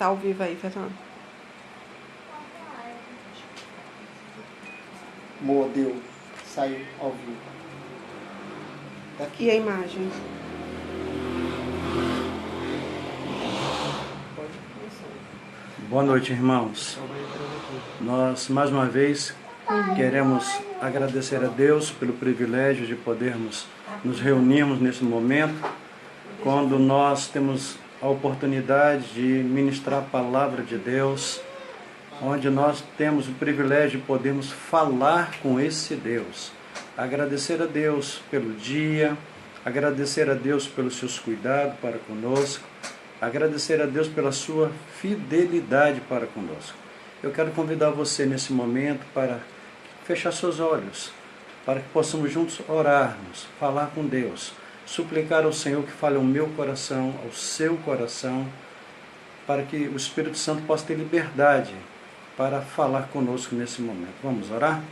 tá ao vivo aí, Fernando. Modelo. Saiu ao vivo. E a imagem? Boa noite, irmãos. Nós, mais uma vez, queremos agradecer a Deus pelo privilégio de podermos nos reunirmos nesse momento, quando nós temos a oportunidade de ministrar a palavra de Deus, onde nós temos o privilégio de podermos falar com esse Deus. Agradecer a Deus pelo dia, agradecer a Deus pelos seus cuidados para conosco, agradecer a Deus pela sua fidelidade para conosco. Eu quero convidar você nesse momento para fechar seus olhos, para que possamos juntos orarmos, falar com Deus, suplicar ao Senhor que fale ao meu coração, ao seu coração, para que o Espírito Santo possa ter liberdade para falar conosco nesse momento. Vamos orar?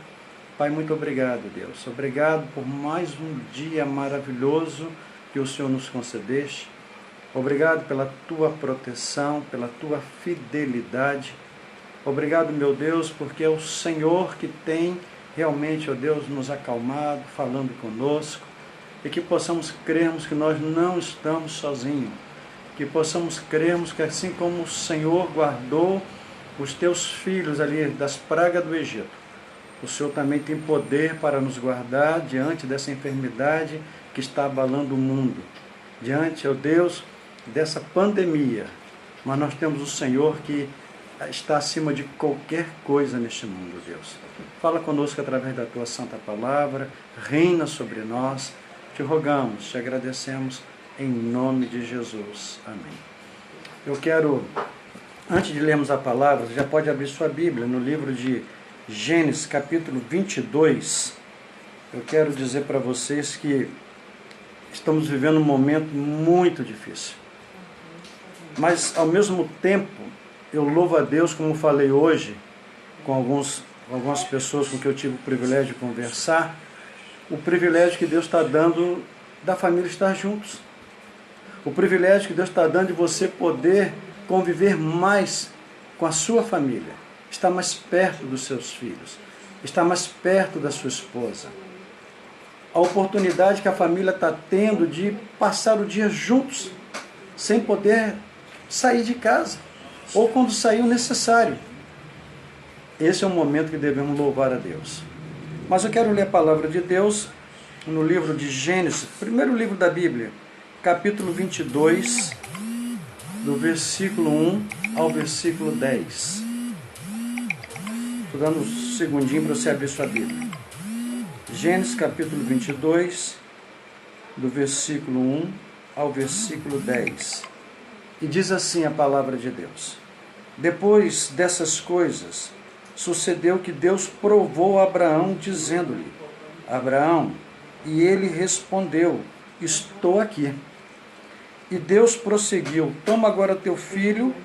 Pai, muito obrigado, Deus. Obrigado por mais um dia maravilhoso que o Senhor nos concedeste. Obrigado pela tua proteção, pela tua fidelidade. Obrigado, meu Deus, porque é o Senhor que tem realmente, ó Deus, nos acalmado, falando conosco, e que possamos crermos que nós não estamos sozinhos, que possamos crermos que assim como o Senhor guardou os teus filhos ali das pragas do Egito, o Senhor também tem poder para nos guardar diante dessa enfermidade que está abalando o mundo, diante, ó Deus, dessa pandemia. Mas nós temos o Senhor que está acima de qualquer coisa neste mundo, Deus. Fala conosco através da tua santa palavra, reina sobre nós. Te rogamos, te agradecemos em nome de Jesus. Amém. Eu quero, antes de lermos a palavra, você já pode abrir sua Bíblia no livro de Gênesis, capítulo 22. Eu quero dizer para vocês que estamos vivendo um momento muito difícil. Mas, ao mesmo tempo, eu louvo a Deus, como falei hoje, com algumas pessoas com que eu tive o privilégio de conversar, o privilégio que Deus está dando da família estar juntos. O privilégio que Deus está dando de você poder conviver mais com a sua família, estar mais perto dos seus filhos, estar mais perto da sua esposa. A oportunidade que a família está tendo de passar o dia juntos, sem poder sair de casa, ou quando sair o necessário. Esse é o momento que devemos louvar a Deus. Mas eu quero ler a palavra de Deus no livro de Gênesis, primeiro livro da Bíblia, capítulo 22, do versículo 1 ao versículo 10. Estou dando um segundinho para você abrir sua Bíblia. Gênesis capítulo 22, do versículo 1 ao versículo 10. E diz assim a palavra de Deus: Depois dessas coisas, sucedeu que Deus provou a Abraão, dizendo-lhe: Abraão, e ele respondeu: Estou aqui. E Deus prosseguiu: Toma agora teu filho,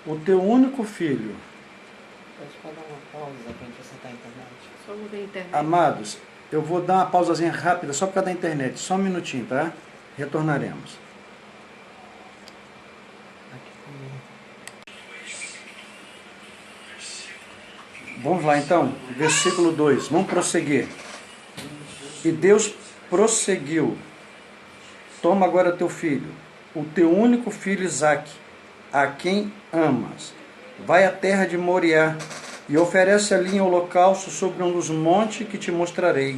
o teu único filho. Pode dar uma pausa para a gente acertar a internet. Só mudar a internet. Amados, eu vou dar uma pausazinha rápida só por causa da internet. Só um minutinho, tá? Retornaremos. Vamos lá então, versículo 2, vamos prosseguir. E Deus prosseguiu: Toma agora teu filho, o teu único filho Isaque, a quem amas. Vai à terra de Moriá e oferece ali em holocausto sobre um dos montes que te mostrarei.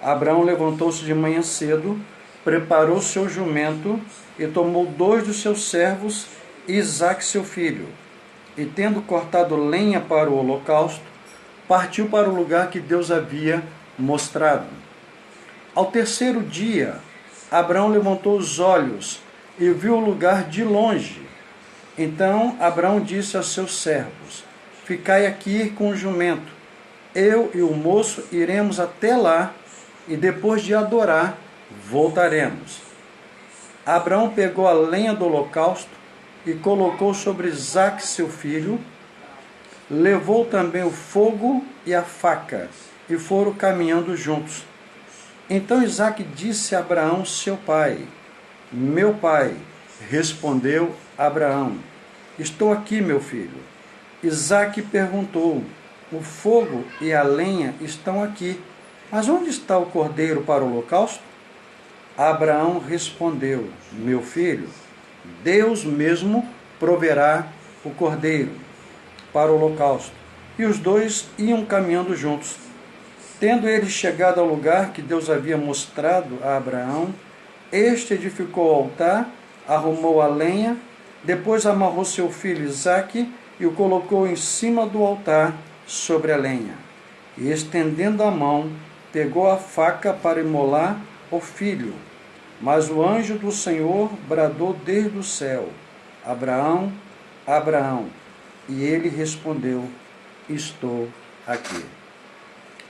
Abraão levantou-se de manhã cedo, preparou seu jumento e tomou 2 dos seus servos e Isaque seu filho. E tendo cortado lenha para o holocausto, partiu para o lugar que Deus havia mostrado. Ao terceiro dia, Abraão levantou os olhos e viu o lugar de longe. Então Abraão disse aos seus servos: Ficai aqui com o jumento. Eu e o moço iremos até lá e depois de adorar, voltaremos. Abraão pegou a lenha do holocausto e colocou sobre Isaque seu filho, levou também o fogo e a faca, e foram caminhando juntos. Então Isaque disse a Abraão seu pai: Meu pai. Respondeu Abraão: estou aqui, meu filho. Isaque perguntou, o fogo e a lenha estão aqui, mas onde está o cordeiro para o holocausto? Abraão respondeu, meu filho, Deus mesmo proverá o cordeiro para o holocausto. E os dois iam caminhando juntos. Tendo eles chegado ao lugar que Deus havia mostrado a Abraão, este edificou o altar, arrumou a lenha, depois amarrou seu filho Isaque e o colocou em cima do altar sobre a lenha. E estendendo a mão, pegou a faca para imolar o filho. Mas o anjo do Senhor bradou desde o céu, Abraão, Abraão. E ele respondeu, estou aqui.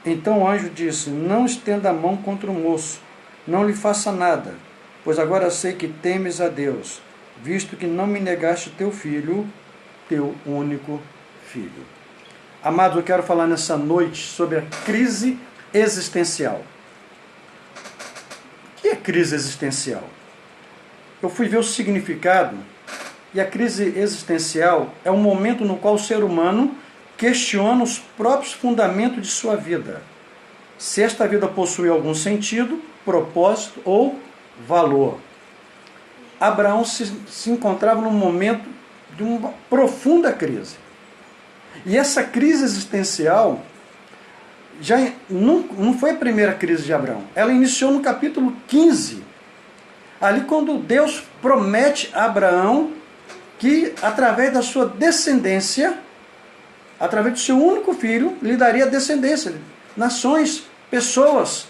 Então o anjo disse, não estenda a mão contra o moço, não lhe faça nada, pois agora sei que temes a Deus, visto que não me negaste teu filho, teu único filho. Amados, eu quero falar nessa noite sobre a crise existencial. O que é crise existencial? Eu fui ver o significado, e a crise existencial é um momento no qual o ser humano questiona os próprios fundamentos de sua vida. Se esta vida possui algum sentido, propósito ou valor. Abraão se encontrava num momento de uma profunda crise. E essa crise existencial já não foi a primeira crise de Abraão. Ela iniciou no capítulo 15. Ali quando Deus promete a Abraão que através da sua descendência, através do seu único filho, lhe daria descendência, nações, pessoas.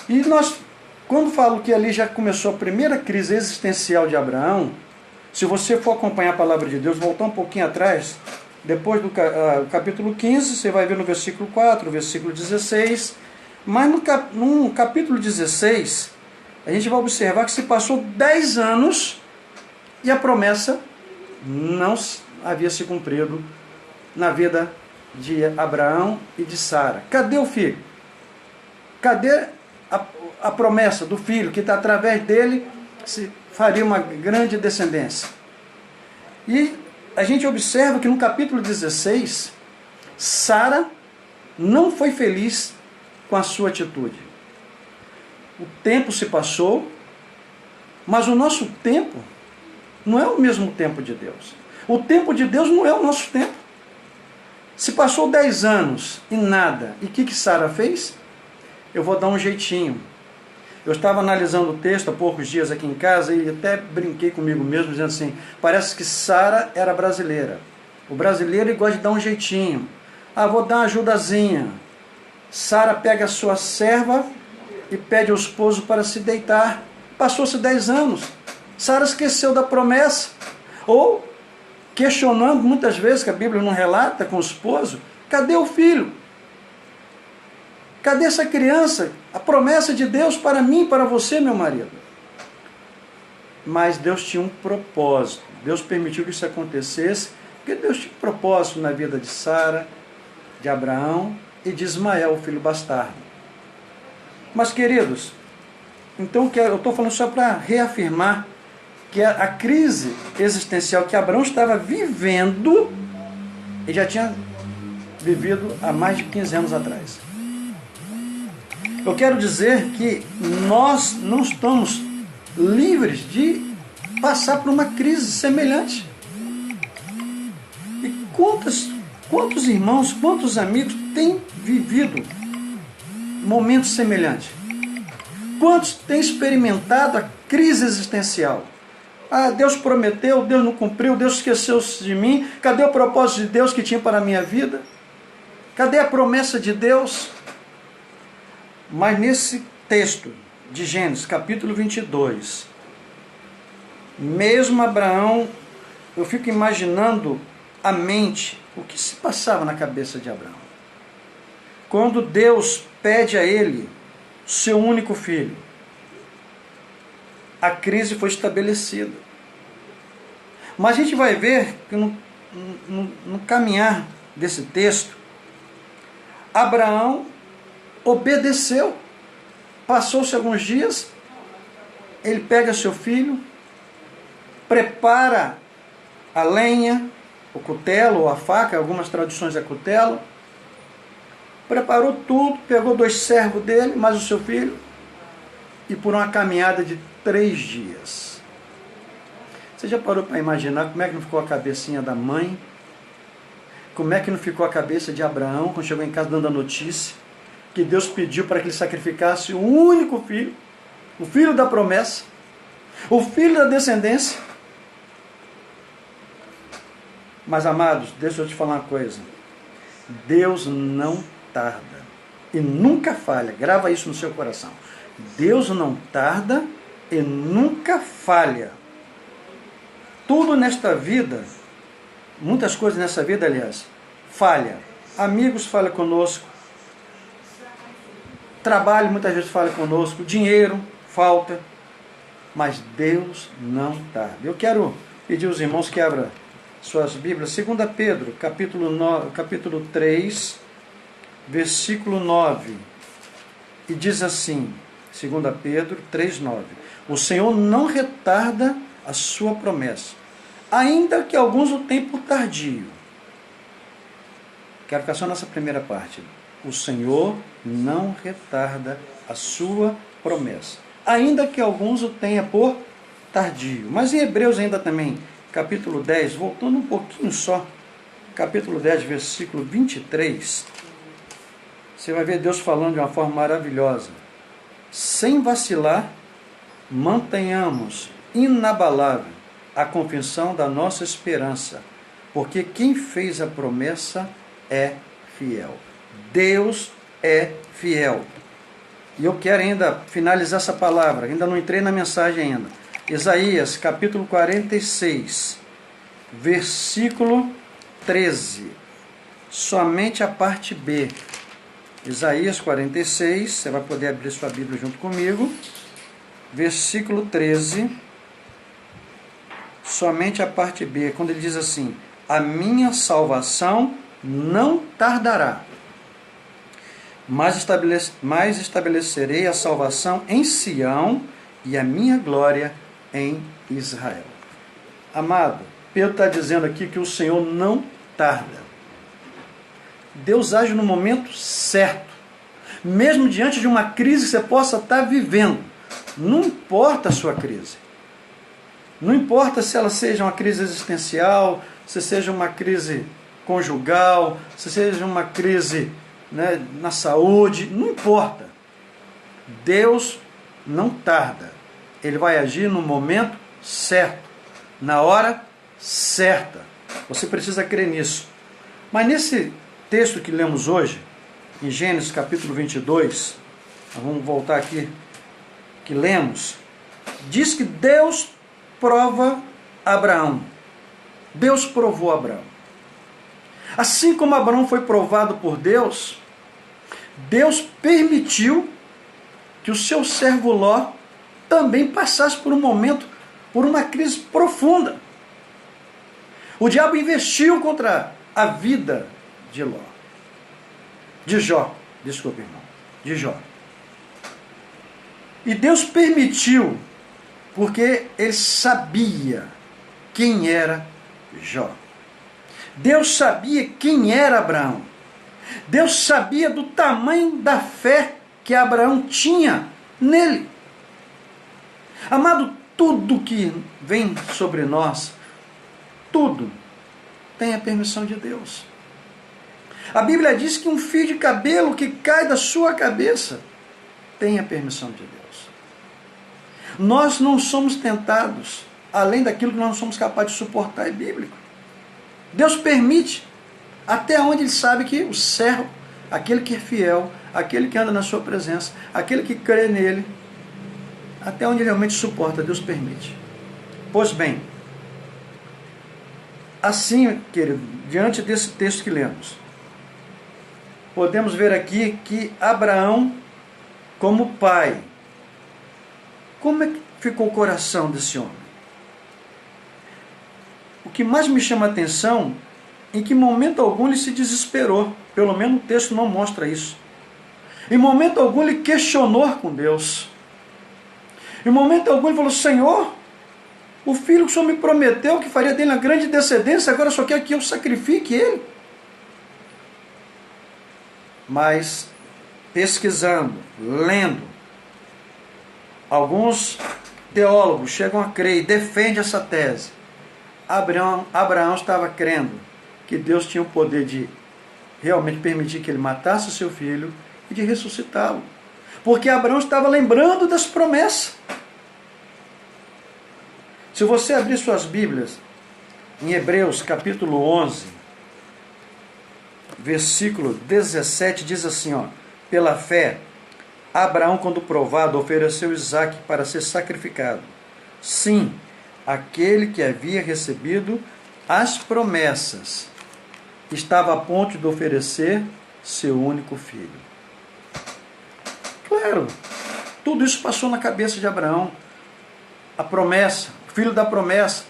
E nós, quando falo que ali já começou a primeira crise existencial de Abraão, se você for acompanhar a palavra de Deus, voltar um pouquinho atrás, depois do capítulo 15, você vai ver no versículo 4, versículo 16, mas no capítulo 16, a gente vai observar que se passou 10 anos e a promessa não havia se cumprido na vida de Abraão e de Sara. Cadê o filho? Cadê a promessa do filho, que através dele se faria uma grande descendência? E a gente observa que no capítulo 16, Sara não foi feliz com a sua atitude. O tempo se passou, mas o nosso tempo não é o mesmo tempo de Deus. O tempo de Deus não é o nosso tempo. Se passou 10 anos e nada, e o que Sara fez? Eu vou dar um jeitinho. Eu estava analisando o texto há poucos dias aqui em casa e até brinquei comigo mesmo, dizendo assim, parece que Sara era brasileira. O brasileiro gosta de dar um jeitinho. Vou dar uma ajudazinha. Sara pega a sua serva e pede ao esposo para se deitar. Passou-se 10 anos. Sara esqueceu da promessa. Ou questionando muitas vezes, que a Bíblia não relata com o esposo, cadê o filho? Cadê essa criança? A promessa de Deus para mim, para você, meu marido. Mas Deus tinha um propósito. Deus permitiu que isso acontecesse, porque Deus tinha um propósito na vida de Sara, de Abraão e de Ismael, o filho bastardo. Mas, queridos, então eu estou falando só para reafirmar que a crise existencial que Abraão estava vivendo, ele já tinha vivido há mais de 15 anos atrás. Eu quero dizer que nós não estamos livres de passar por uma crise semelhante. E quantos irmãos, quantos amigos têm vivido momentos semelhantes? Quantos têm experimentado a crise existencial? Deus prometeu, Deus não cumpriu, Deus esqueceu-se de mim. Cadê o propósito de Deus que tinha para a minha vida? Cadê a promessa de Deus? Mas nesse texto de Gênesis, capítulo 22, mesmo Abraão, eu fico imaginando a mente, o que se passava na cabeça de Abraão. Quando Deus pede a ele, seu único filho, a crise foi estabelecida. Mas a gente vai ver que no caminhar desse texto, Abraão obedeceu. Passou-se alguns dias, ele pega seu filho, prepara a lenha, o cutelo ou a faca, algumas traduções é cutelo, preparou tudo, pegou 2 servos dele, mais o seu filho, e por uma caminhada de 3 dias. Você já parou para imaginar como é que não ficou a cabecinha da mãe? Como é que não ficou a cabeça de Abraão quando chegou em casa dando a notícia que Deus pediu para que ele sacrificasse o único filho, o filho da promessa, o filho da descendência? Mas, amados, deixa eu te falar uma coisa. Deus não tarda e nunca falha. Grava isso no seu coração. Deus não tarda e nunca falha. Tudo nesta vida, muitas coisas nessa vida, aliás, falha. Amigos falham conosco. Trabalho muitas vezes falha conosco. Dinheiro falta. Mas Deus não tarda. Eu quero pedir aos irmãos que abram suas Bíblias. 2 Pedro, capítulo 3, versículo 9. E diz assim, 2 Pedro 3, 9. O Senhor não retarda a sua promessa, ainda que alguns o tenham por tardio. Quero ficar só nessa primeira parte. O Senhor não retarda a sua promessa, ainda que alguns o tenham por tardio. Mas em Hebreus ainda também, capítulo 10, voltando um pouquinho só, capítulo 10, versículo 23, você vai ver Deus falando de uma forma maravilhosa. Sem vacilar, mantenhamos inabalável a confissão da nossa esperança, porque quem fez a promessa é fiel. Deus é fiel. E eu quero ainda finalizar essa palavra, ainda não entrei na mensagem ainda. Isaías, capítulo 46, versículo 13. Somente a parte B. Isaías 46, você vai poder abrir sua Bíblia junto comigo. Versículo 13. Somente a parte B, quando ele diz assim: a minha salvação não tardará, mas estabelecerei a salvação em Sião e a minha glória em Israel. Amado, Pedro está dizendo aqui que o Senhor não tarda. Deus age no momento certo. Mesmo diante de uma crise que você possa estar vivendo. Não importa a sua crise. Não importa se ela seja uma crise existencial, se seja uma crise conjugal, se seja uma crise, né, na saúde, não importa. Deus não tarda. Ele vai agir no momento certo, na hora certa. Você precisa crer nisso. Mas nesse texto que lemos hoje, em Gênesis capítulo 22, vamos voltar aqui, que lemos, diz que Deus prova Abraão. Deus provou Abraão. Assim como Abraão foi provado por Deus, Deus permitiu que o seu servo Ló também passasse por um momento, por uma crise profunda. O diabo investiu contra a vida de Ló. De Jó, desculpa, irmão. De Jó. E Deus permitiu, porque ele sabia quem era Jó. Deus sabia quem era Abraão. Deus sabia do tamanho da fé que Abraão tinha nele. Amado, tudo que vem sobre nós, tudo tem a permissão de Deus. A Bíblia diz que um fio de cabelo que cai da sua cabeça tem a permissão de Deus. Nós não somos tentados além daquilo que nós não somos capazes de suportar, é bíblico. Deus permite até onde Ele sabe que o servo, aquele que é fiel, aquele que anda na sua presença, aquele que crê nele, até onde ele realmente suporta, Deus permite. Pois bem, assim, querido, diante desse texto que lemos, podemos ver aqui que Abraão, como pai, como é que ficou o coração desse homem? O que mais me chama a atenção, em que momento algum ele se desesperou. Pelo menos o texto não mostra isso. Em momento algum ele questionou com Deus. Em momento algum ele falou: Senhor, O filho que o Senhor me prometeu que faria dele uma grande descendência, agora só quer que eu sacrifique ele. Mas, pesquisando, lendo, alguns teólogos chegam a crer e defendem essa tese. Abraão estava crendo que Deus tinha o poder de realmente permitir que ele matasse o seu filho e de ressuscitá-lo. Porque Abraão estava lembrando das promessas. Se você abrir suas Bíblias, em Hebreus capítulo 11, versículo 17, diz assim, ó: pela fé, Abraão, quando provado, ofereceu Isaque para ser sacrificado. Sim, aquele que havia recebido as promessas estava a ponto de oferecer seu único filho. Claro, tudo isso passou na cabeça de Abraão. A promessa, o filho da promessa.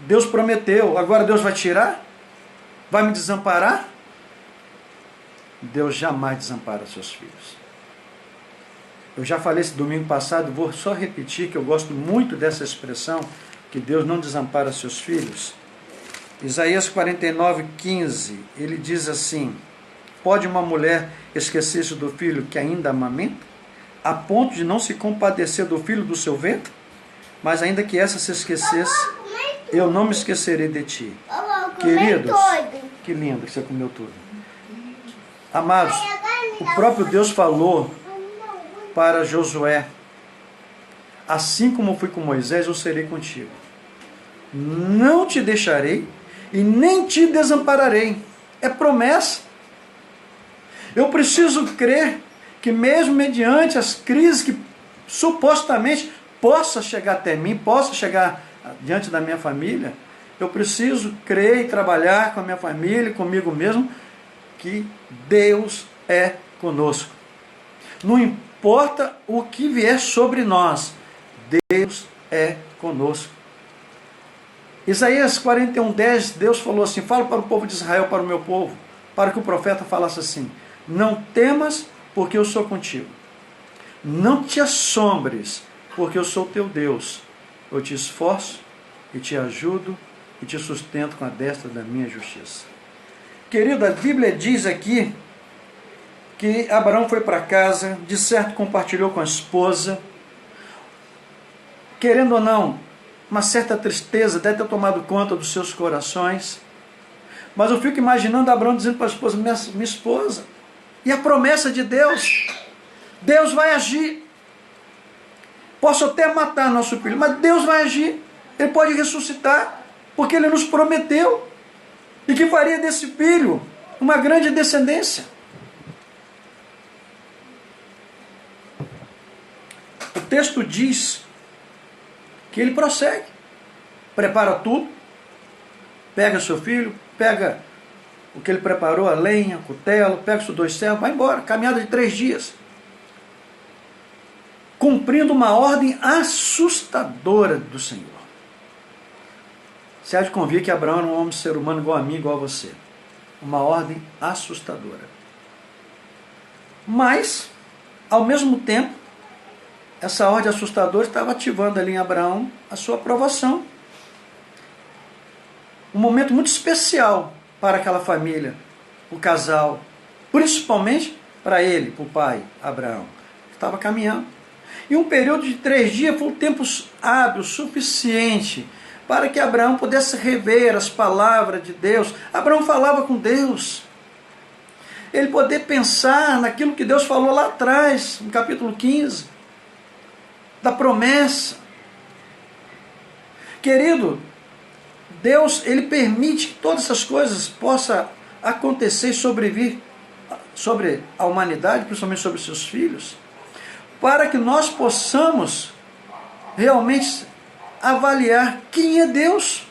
Deus prometeu, agora Deus vai tirar? Vai me desamparar? Deus jamais desampara seus filhos. Eu já falei esse domingo passado, vou só repetir que eu gosto muito dessa expressão, que Deus não desampara seus filhos. Isaías 49:15, ele diz assim: pode uma mulher esquecer-se do filho que ainda amamenta, a ponto de não se compadecer do filho do seu ventre? Mas ainda que essa se esquecesse, eu não me esquecerei de ti. Queridos, que lindo que você comeu tudo. Amados, o próprio Deus falou para Josué: assim como fui com Moisés, eu serei contigo. Não te deixarei e nem te desampararei. É promessa. Eu preciso crer que mesmo mediante as crises que supostamente possa chegar até mim, possa chegar diante da minha família, eu preciso crer e trabalhar com a minha família e comigo mesmo, que Deus é conosco. Não importa o que vier sobre nós, Deus é conosco. Isaías 41:10, Deus falou assim: fala para o povo de Israel, para o meu povo, para que o profeta falasse assim: não temas, porque eu sou contigo. Não te assombres, porque eu sou teu Deus. Eu te esforço e te ajudo e te sustento com a destra da minha justiça. Querido, a Bíblia diz aqui que Abraão foi para casa, de certo compartilhou com a esposa. Querendo ou não, uma certa tristeza deve ter tomado conta dos seus corações. Mas eu fico imaginando Abraão dizendo para a esposa: minha esposa, e a promessa de Deus? Deus vai agir. Posso até matar nosso filho, mas Deus vai agir. Ele pode ressuscitar, porque Ele nos prometeu. E que faria desse filho uma grande descendência. O texto diz que ele prossegue, prepara tudo, pega seu filho, pega o que ele preparou, a lenha, o cutelo, pega os 2 servos, vai embora, caminhada de 3 dias, cumprindo uma ordem assustadora do Senhor. Você há de convir que Abraão era um homem, ser humano igual a mim, igual a você. Uma ordem assustadora. Mas, ao mesmo tempo, essa ordem assustadora estava ativando ali em Abraão a sua aprovação. Um momento muito especial para aquela família, o casal, principalmente para ele, para o pai, Abraão, que estava caminhando. E um período de 3 dias foi um tempo hábil, suficiente, para que Abraão pudesse rever as palavras de Deus. Abraão falava com Deus. Ele poder pensar naquilo que Deus falou lá atrás, no capítulo 15, da promessa. Querido, Deus, Ele permite que todas essas coisas possam acontecer e sobrevir sobre a humanidade, principalmente sobre os seus filhos, para que nós possamos realmente avaliar quem é Deus.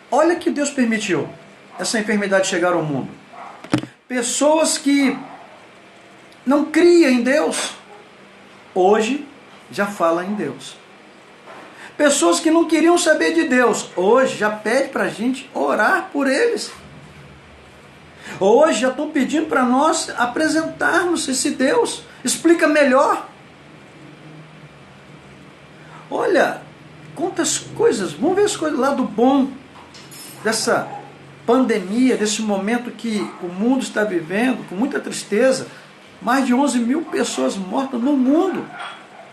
Olha que Deus permitiu essa enfermidade chegar ao mundo. Pessoas que não criam em Deus, hoje já falam em Deus. Pessoas que não queriam saber de Deus, hoje já pedem para a gente orar por eles. Hoje já estão pedindo para nós apresentarmos esse Deus. Explica melhor. Olha, quantas coisas, vamos ver as coisas lá do bom dessa pandemia, desse momento que o mundo está vivendo, com muita tristeza. Mais de 11 mil pessoas mortas no mundo.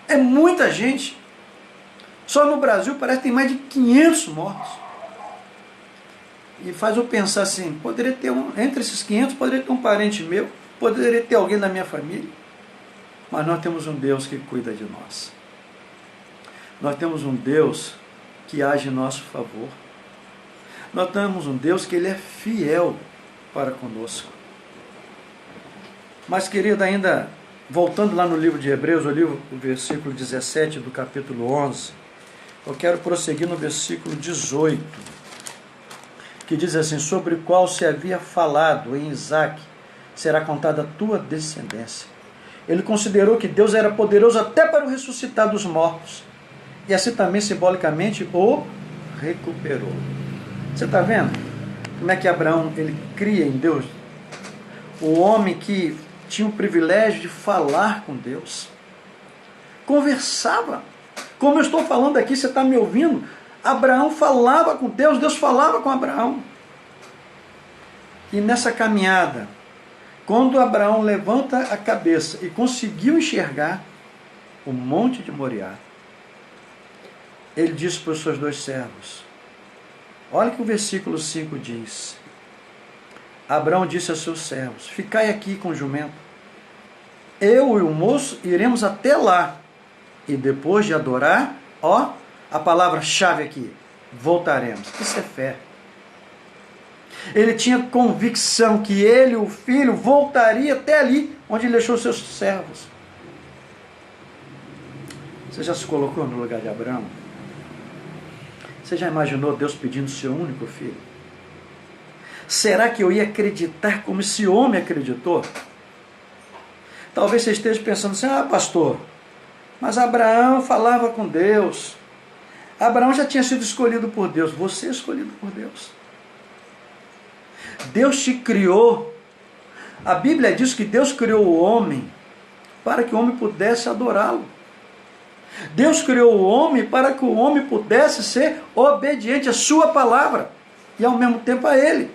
É muita gente. Só no Brasil parece que tem mais de 500 mortos. E faz eu pensar assim, poderia ter entre esses 500, poderia ter um parente meu, poderia ter alguém da minha família. Mas nós temos um Deus que cuida de nós. Nós temos um Deus que age em nosso favor. Nós temos um Deus que Ele é fiel para conosco. Mas, querido, ainda voltando lá no livro de Hebreus, o versículo 17 do capítulo 11, eu quero prosseguir no versículo 18, que diz assim, sobre o qual se havia falado em Isaque, será contada a tua descendência. Ele considerou que Deus era poderoso até para o ressuscitar dos mortos, e assim também simbolicamente o recuperou. Você está vendo como é que Abraão ele cria em Deus? O homem que tinha o privilégio de falar com Deus, conversava, como eu estou falando aqui, você está me ouvindo? Abraão falava com Deus, Deus falava com Abraão. E nessa caminhada, quando Abraão levanta a cabeça e conseguiu enxergar o monte de Moriá, ele disse para os seus 2 servos, olha que o versículo 5 diz, Abraão disse aos seus servos, ficai aqui com o jumento, eu e o moço iremos até lá, e depois de adorar, a palavra-chave aqui, voltaremos. Isso é fé. Ele tinha convicção que ele, o filho, voltaria até ali, onde ele deixou seus servos. Você já se colocou no lugar de Abraão? Você já imaginou Deus pedindo seu único filho? Será que eu ia acreditar como esse homem acreditou? Talvez você esteja pensando assim, pastor, mas Abraão falava com Deus. Abraão já tinha sido escolhido por Deus. Você é escolhido por Deus. Deus te criou. A Bíblia diz que Deus criou o homem para que o homem pudesse adorá-lo. Deus criou o homem para que o homem pudesse ser obediente à sua palavra e ao mesmo tempo a ele.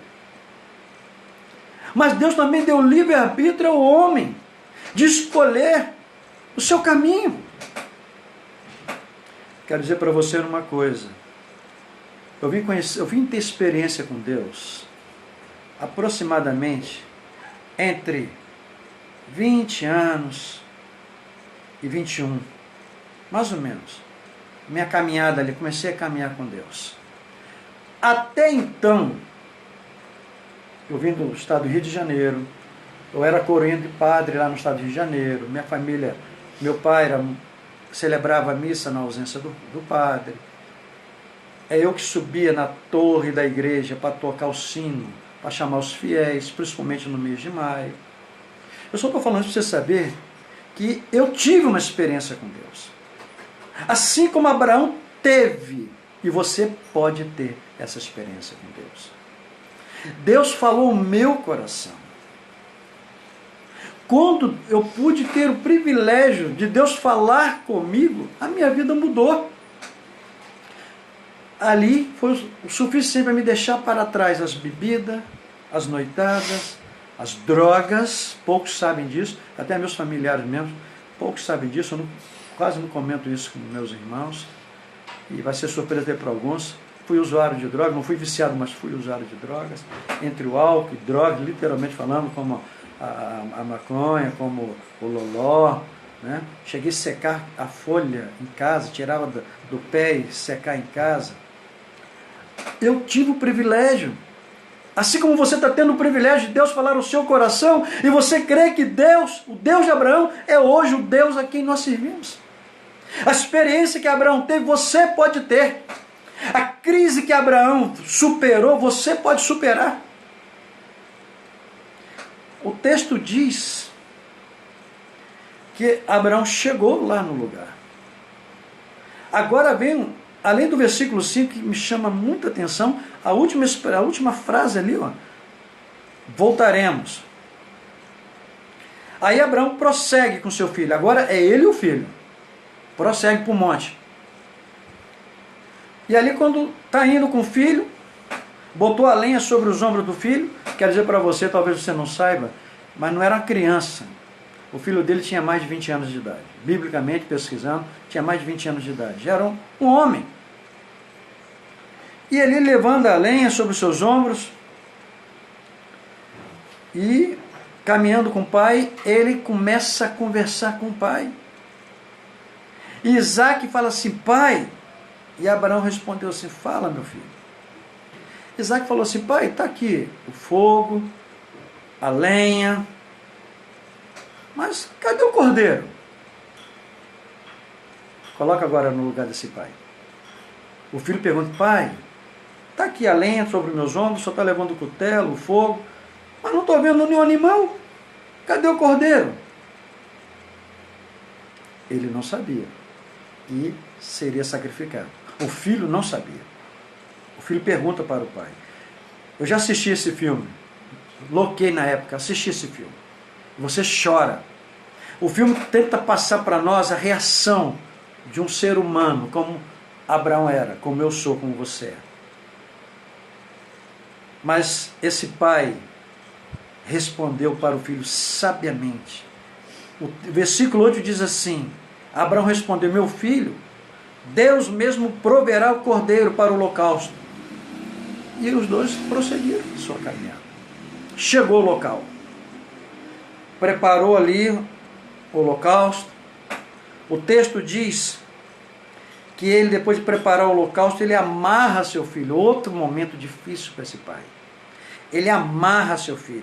Mas Deus também deu livre-arbítrio ao homem de escolher o seu caminho. Quero dizer para você uma coisa. Eu vim ter experiência com Deus aproximadamente entre 20 anos e 21. Mais ou menos. Minha caminhada ali, comecei a caminhar com Deus. Até então, eu vim do estado do Rio de Janeiro, eu era coroinha de padre lá no estado do Rio de Janeiro, minha família, meu pai celebrava a missa na ausência do padre. É eu que subia na torre da igreja para tocar o sino, para chamar os fiéis, principalmente no mês de maio. Eu só estou falando para você saber que eu tive uma experiência com Deus. Assim como Abraão teve, e você pode ter essa experiência com Deus. Deus falou o meu coração. Quando eu pude ter o privilégio de Deus falar comigo, a minha vida mudou. Ali foi o suficiente para me deixar para trás as bebidas, as noitadas, as drogas. Poucos sabem disso, até meus familiares mesmo, poucos sabem disso. Eu quase não comento isso com meus irmãos. E vai ser surpresa até para alguns. Fui usuário de drogas, não fui viciado, mas fui usuário de drogas. Entre o álcool e drogas, literalmente falando, como a maconha, como o loló, né? Cheguei a secar a folha em casa, tirava do pé e secar em casa. Eu tive o privilégio, assim como você está tendo o privilégio de Deus falar no seu coração, e você crê que Deus, o Deus de Abraão, é hoje o Deus a quem nós servimos. A experiência que Abraão teve, você pode ter. A crise que Abraão superou, você pode superar. O texto diz que Abraão chegou lá no lugar. Agora vem, além do versículo 5, que me chama muita atenção, a última frase ali, voltaremos. Aí Abraão prossegue com seu filho. Agora é ele e o filho. Prossegue para o monte. E ali quando está indo com o filho, botou a lenha sobre os ombros do filho. Quero dizer para você, talvez você não saiba, mas não era uma criança. O filho dele tinha mais de 20 anos de idade. Biblicamente, pesquisando, tinha mais de 20 anos de idade. Era um homem. E ele levando a lenha sobre os seus ombros e caminhando com o pai, ele começa a conversar com o pai. E Isaac fala assim, pai. E Abraão respondeu assim, fala, meu filho. Isaac falou assim, pai, está aqui o fogo, a lenha, mas cadê o cordeiro? Coloca agora no lugar desse pai. O filho pergunta, pai, está aqui a lenha sobre meus ombros, só está levando o cutelo, o fogo, mas não estou vendo nenhum animal. Cadê o cordeiro? Ele não sabia e seria sacrificado. O filho não sabia. O filho pergunta para o pai. Eu já assisti esse filme. Loquei na época, assisti esse filme. Você chora. O filme tenta passar para nós a reação de um ser humano, como Abraão era, como eu sou, como você é. Mas esse pai respondeu para o filho sabiamente. O versículo 8 diz assim, Abraão respondeu, meu filho, Deus mesmo proverá o cordeiro para o holocausto. E os dois prosseguiram sua caminhada. Chegou ao local. Preparou ali o holocausto. O texto diz que ele, depois de preparar o holocausto, ele amarra seu filho. Outro momento difícil para esse pai. Ele amarra seu filho.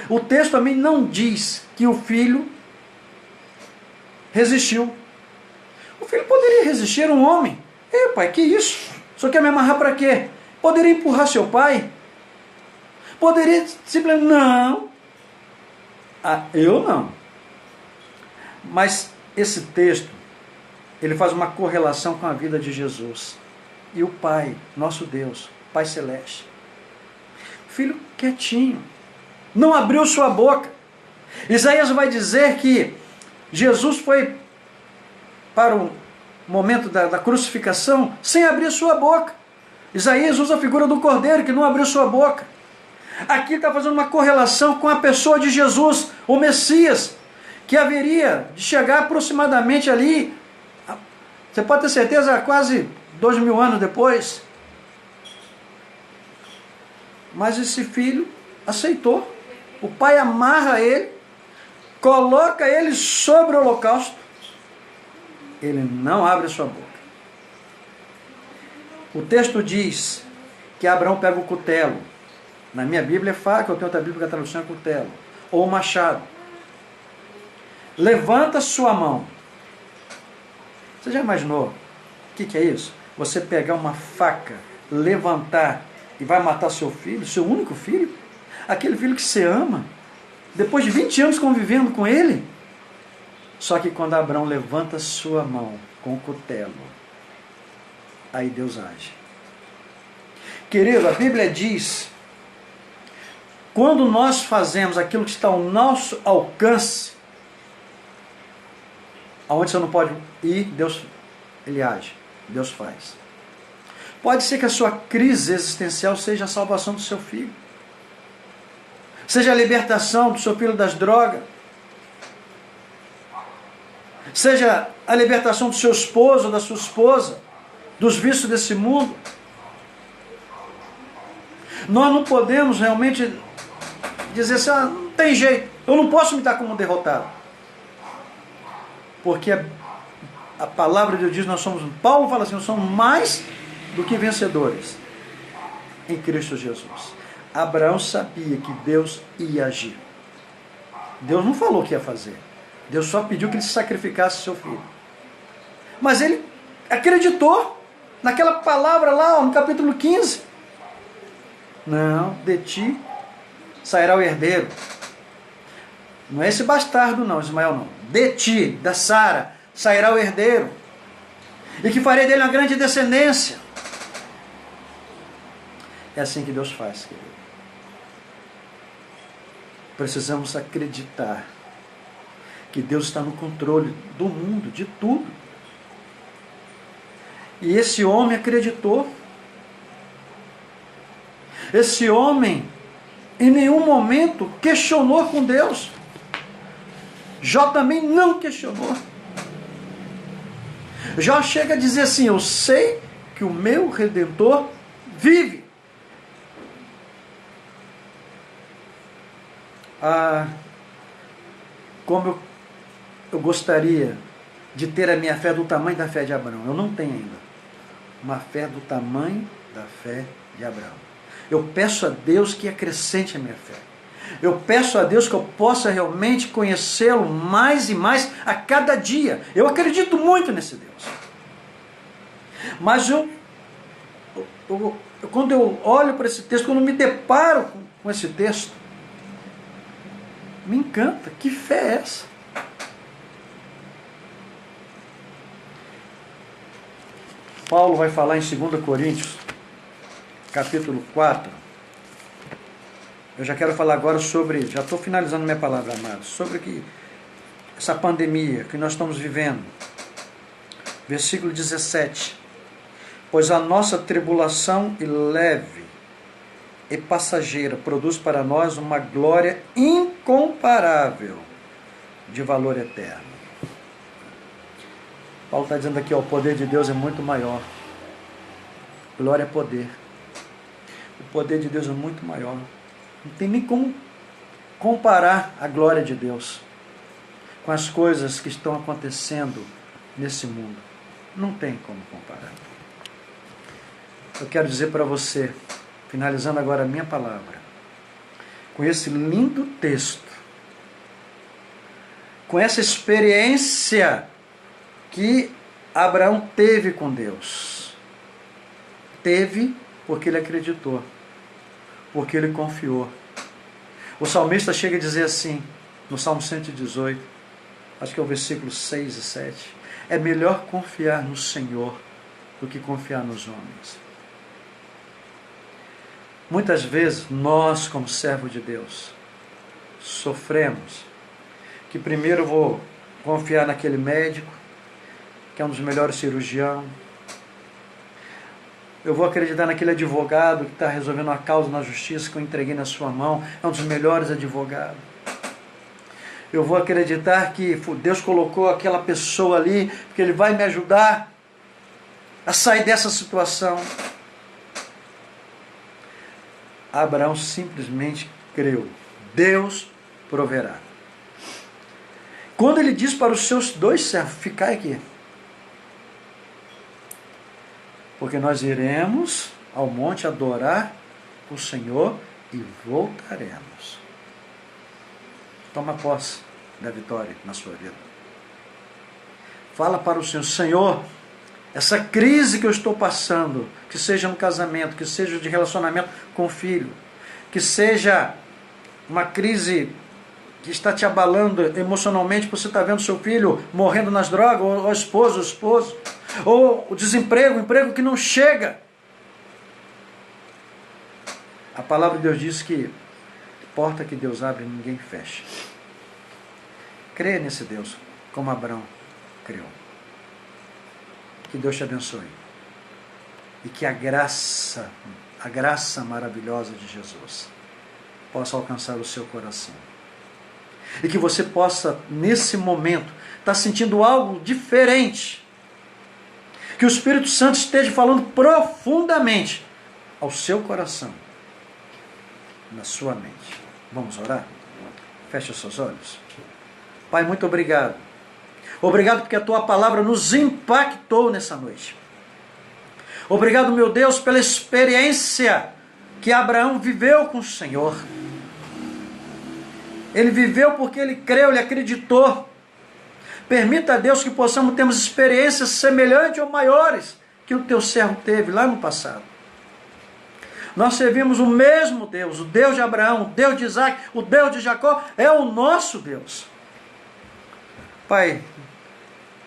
O texto também não diz que o filho resistiu. O filho poderia resistir, era um homem. Ei, pai, que isso? Só quer me amarrar para quê? Poderia empurrar seu pai? Poderia simplesmente... Não. Eu não. Mas esse texto, ele faz uma correlação com a vida de Jesus. E o Pai, nosso Deus, Pai Celeste. O filho quietinho. Não abriu sua boca. Isaías vai dizer que Jesus foi para o momento da crucificação sem abrir sua boca. Isaías usa a figura do cordeiro que não abriu sua boca. Aqui está fazendo uma correlação com a pessoa de Jesus, o Messias, que haveria de chegar aproximadamente ali, você pode ter certeza, quase 2000 anos depois. Mas esse filho aceitou. O pai amarra ele, coloca ele sobre o holocausto. Ele não abre a sua boca. O texto diz que Abraão pega o cutelo. Na minha Bíblia é faca, eu tenho outra Bíblia que a tradução é cutelo. Ou machado. Levanta sua mão. Você já imaginou o que é isso? Você pegar uma faca, levantar e vai matar seu filho, seu único filho? Aquele filho que você ama, depois de 20 anos convivendo com ele? Só que quando Abraão levanta sua mão com o cutelo, aí Deus age. Querido, a Bíblia diz, quando nós fazemos aquilo que está ao nosso alcance, aonde você não pode ir, Deus, Ele age, Deus faz. Pode ser que a sua crise existencial seja a salvação do seu filho, seja a libertação do seu filho das drogas, seja a libertação do seu esposo ou da sua esposa, dos vícios desse mundo. Nós não podemos realmente dizer assim, não tem jeito, eu não posso me dar como derrotado. Porque a palavra de Deus diz, Paulo fala assim, nós somos mais do que vencedores em Cristo Jesus. Abraão sabia que Deus ia agir. Deus não falou o que ia fazer. Deus só pediu que ele sacrificasse seu filho. Mas ele acreditou naquela palavra lá no capítulo 15. Não, de ti sairá o herdeiro. Não é esse bastardo não, Ismael não. De ti, da Sara, sairá o herdeiro. E que farei dele uma grande descendência. É assim que Deus faz, querido. Precisamos acreditar que Deus está no controle do mundo, de tudo. E esse homem acreditou. Esse homem em nenhum momento questionou com Deus. Jó também não questionou. Jó chega a dizer assim: eu sei que o meu Redentor vive. Como eu gostaria de ter a minha fé do tamanho da fé de Abraão. Eu não tenho ainda uma fé do tamanho da fé de Abraão. Eu peço a Deus que acrescente a minha fé. Eu peço a Deus que eu possa realmente conhecê-lo mais e mais a cada dia. Eu acredito muito nesse Deus. Mas quando eu olho para esse texto, quando eu me deparo com esse texto, me encanta. Que fé é essa? Paulo vai falar em 2 Coríntios, capítulo 4. Eu já quero falar agora sobre, já estou finalizando minha palavra, amados, sobre essa pandemia que nós estamos vivendo. Versículo 17. Pois a nossa tribulação leve e passageira produz para nós uma glória incomparável de valor eterno. Paulo está dizendo aqui, ó, o poder de Deus é muito maior. Glória é poder. O poder de Deus é muito maior. Não tem nem como comparar a glória de Deus com as coisas que estão acontecendo nesse mundo. Não tem como comparar. Eu quero dizer para você, finalizando agora a minha palavra, com esse lindo texto, com essa experiência que Abraão teve com Deus. Teve porque ele acreditou, porque ele confiou. O salmista chega a dizer assim, no Salmo 118, acho que é o versículo 6 e 7, é melhor confiar no Senhor do que confiar nos homens. Muitas vezes, nós, como servos de Deus, sofremos que primeiro eu vou confiar naquele médico, que é um dos melhores cirurgiões. Eu vou acreditar naquele advogado que está resolvendo uma causa na justiça que eu entreguei na sua mão, é um dos melhores advogados. Eu vou acreditar que Deus colocou aquela pessoa ali, porque Ele vai me ajudar a sair dessa situação. Abraão simplesmente creu. Deus proverá. Quando ele diz para os seus 2 servos, ficai aqui, porque nós iremos ao monte adorar o Senhor e voltaremos. Toma posse da vitória na sua vida. Fala para o Senhor: Senhor, essa crise que eu estou passando, que seja no casamento, que seja de relacionamento com o filho, que seja uma crise que está te abalando emocionalmente, porque você está vendo seu filho morrendo nas drogas, ou a esposa, o esposo, ou o desemprego, o emprego que não chega. A palavra de Deus diz que porta que Deus abre, ninguém fecha. Creia nesse Deus, como Abraão creu. Que Deus te abençoe. E que a graça maravilhosa de Jesus possa alcançar o seu coração. E que você possa, nesse momento, estar sentindo algo diferente. Que o Espírito Santo esteja falando profundamente ao seu coração, na sua mente. Vamos orar? Feche os seus olhos. Pai, muito obrigado. Obrigado porque a Tua palavra nos impactou nessa noite. Obrigado, meu Deus, pela experiência que Abraão viveu com o Senhor. Ele viveu porque ele creu, ele acreditou. Permita a Deus que possamos termos experiências semelhantes ou maiores que o Teu servo teve lá no passado. Nós servimos o mesmo Deus, o Deus de Abraão, o Deus de Isaac, o Deus de Jacó, é o nosso Deus. Pai,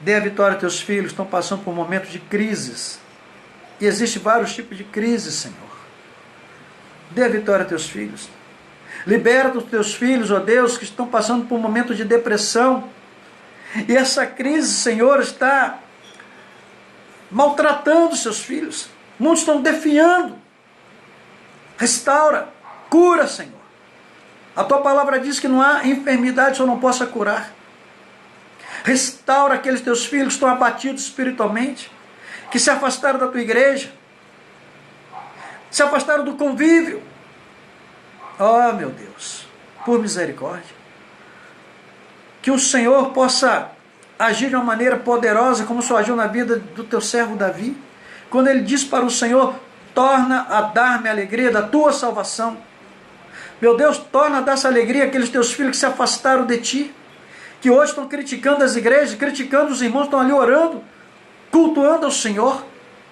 dê a vitória a Teus filhos, estão passando por momentos de crises. E existem vários tipos de crises, Senhor. Dê a vitória a Teus filhos. Liberta os Teus filhos, ó Deus, que estão passando por um momento de depressão. E essa crise, Senhor, está maltratando seus filhos. Muitos estão defiando. Restaura, cura, Senhor. A tua palavra diz que não há enfermidade que eu não possa curar. Restaura aqueles teus filhos que estão abatidos espiritualmente, que se afastaram da tua igreja, se afastaram do convívio. Oh, meu Deus, por misericórdia. Que o Senhor possa agir de uma maneira poderosa, como o Senhor agiu na vida do teu servo Davi, quando ele disse para o Senhor: torna a dar-me a alegria da tua salvação. Meu Deus, torna a dar essa alegria àqueles teus filhos que se afastaram de ti, que hoje estão criticando as igrejas, criticando os irmãos, estão ali orando, cultuando ao Senhor.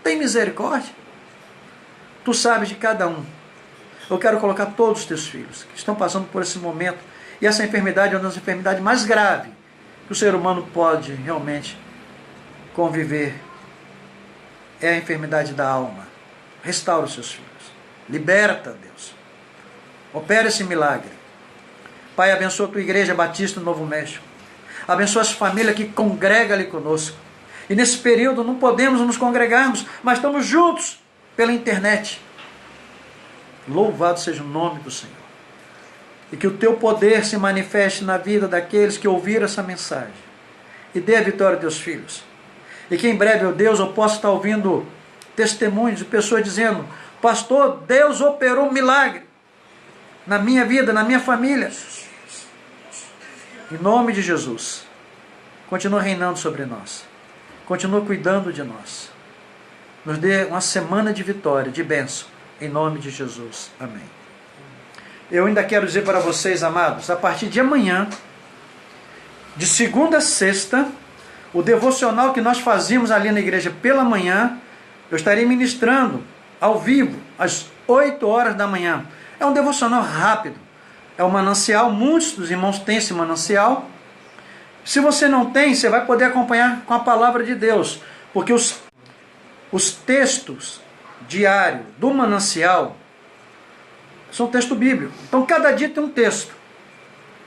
Tem misericórdia. Tu sabes de cada um. Eu quero colocar todos os teus filhos que estão passando por esse momento, e essa enfermidade é uma das enfermidades mais graves que o ser humano pode realmente conviver. É a enfermidade da alma. Restaura os seus filhos. Liberta, Deus. Opera esse milagre. Pai, abençoa a tua igreja Batista do Novo México. Abençoa as famílias que congregam ali conosco. E nesse período não podemos nos congregarmos, mas estamos juntos pela internet. Louvado seja o nome do Senhor. E que o teu poder se manifeste na vida daqueles que ouviram essa mensagem. E dê a vitória aos teus filhos. E que em breve, ó Deus, eu possa estar ouvindo testemunhos de pessoas dizendo: pastor, Deus operou um milagre na minha vida, na minha família. Em nome de Jesus, continua reinando sobre nós. Continua cuidando de nós. Nos dê uma semana de vitória, de bênção. Em nome de Jesus. Amém. Eu ainda quero dizer para vocês, amados, a partir de amanhã, de segunda a sexta, o devocional que nós fazíamos ali na igreja pela manhã, eu estarei ministrando ao vivo, às 8 horas da manhã. É um devocional rápido. É um manancial, muitos dos irmãos têm esse manancial. Se você não tem, você vai poder acompanhar com a palavra de Deus, porque os textos diários do manancial são texto bíblico. Então cada dia tem um texto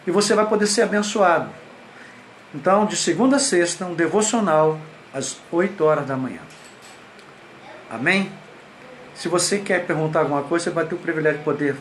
e você vai poder ser abençoado. Então, de segunda a sexta, um devocional às 8 horas da manhã. Amém? Se você quer perguntar alguma coisa, você vai ter o privilégio de poder